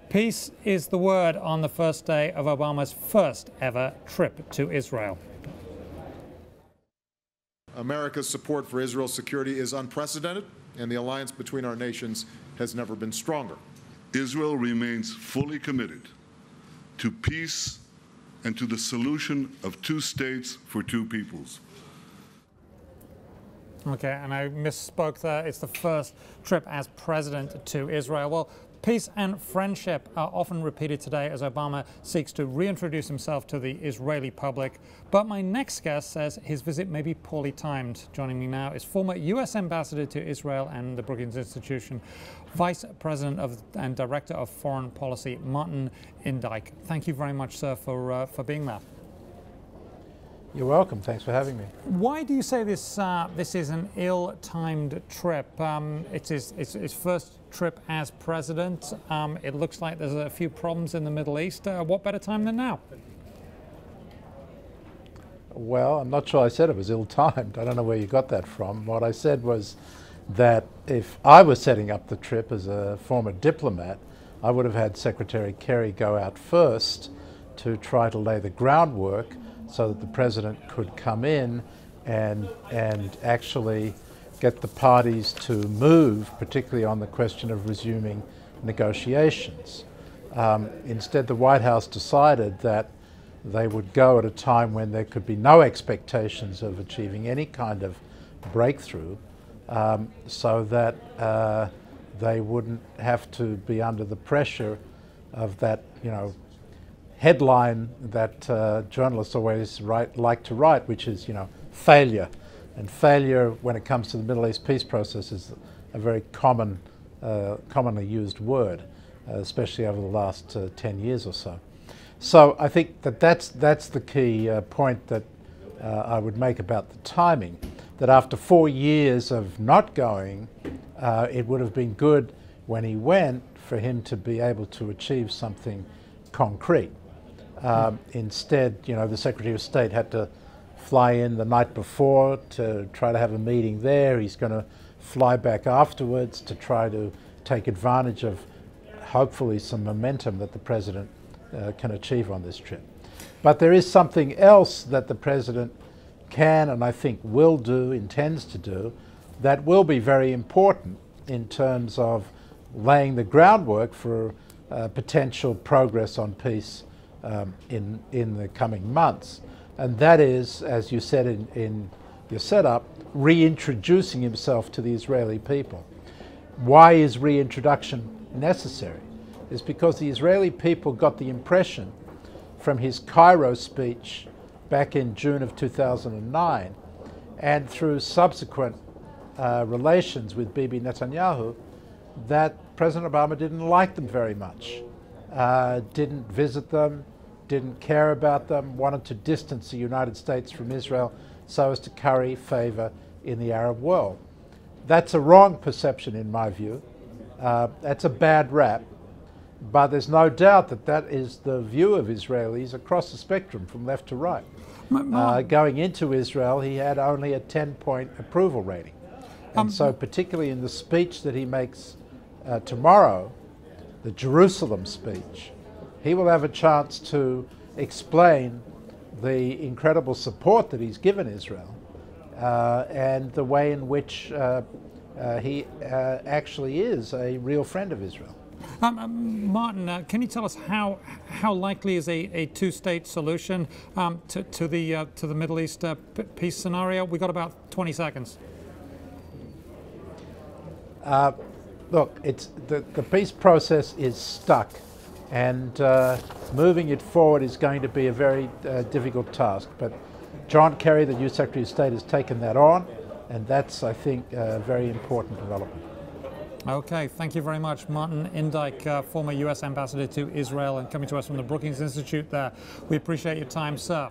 Peace is the word on the first day of Obama's first ever trip to Israel. America's support for Israel's security is unprecedented, and the alliance between our nations has never been stronger. Israel remains fully committed to peace and to the solution of two states for two peoples. Okay, and I misspoke there. It's the first trip as president to Israel. Well, peace and friendship are often repeated today as Obama seeks to reintroduce himself to the Israeli public. But my next guest says his visit may be poorly timed. Joining me now is former U.S. Ambassador to Israel and the Brookings Institution, Vice President and Director of Foreign Policy, Martin Idyck. Thank you very much, sir, for being there. You're welcome. Thanks for having me. Why do you say this is an ill-timed trip? It's his first trip as president. It looks like there's a few problems in the Middle East. What better time than now? Well, I'm not sure I said it was ill-timed. I don't know where you got that from. What I said was that if I was setting up the trip as a former diplomat, I would have had Secretary Kerry go out first to try to lay the groundwork so that the president could come in and actually get the parties to move, particularly on the question of resuming negotiations. Instead, the White House decided that they would go at a time when there could be no expectations of achieving any kind of breakthrough, so that they wouldn't have to be under the pressure of that, headline that journalists always like to write, which is, failure. And failure, when it comes to the Middle East peace process, is a very commonly used word, especially over the last 10 years or so. So I think that's the key point that I would make about the timing, that after 4 years of not going, it would have been good when he went for him to be able to achieve something concrete. Instead, the Secretary of State had to fly in the night before to try to have a meeting there. He's going to fly back afterwards to try to take advantage of, hopefully, some momentum that the President can achieve on this trip. But there is something else that the President can, and I think will do, intends to do, that will be very important in terms of laying the groundwork for potential progress on peace in the coming months. And that is, as you said in your setup, reintroducing himself to the Israeli people. Why is reintroduction necessary? It's because the Israeli people got the impression from his Cairo speech back in June of 2009 and through subsequent relations with Bibi Netanyahu that President Obama didn't like them very much, didn't visit them, didn't care about them, wanted to distance the United States from Israel so as to curry favor in the Arab world. That's a wrong perception in my view. That's a bad rap, but there's no doubt that that is the view of Israelis across the spectrum from left to right. Going into Israel, he had only a 10-point approval rating. And so particularly in the speech that he makes tomorrow, the Jerusalem speech, he will have a chance to explain the incredible support that he's given Israel and the way in which he actually is a real friend of Israel. Martin, can you tell us how likely is a two-state solution to the Middle East peace scenario? We've got about 20 seconds. Look, the peace process is stuck, and moving it forward is going to be a very difficult task. But John Kerry, the new Secretary of State, has taken that on, and that's, I think, a very important development. Okay, thank you very much. Martin Idyck, former U.S. Ambassador to Israel and coming to us from the Brookings Institute there. We appreciate your time, sir.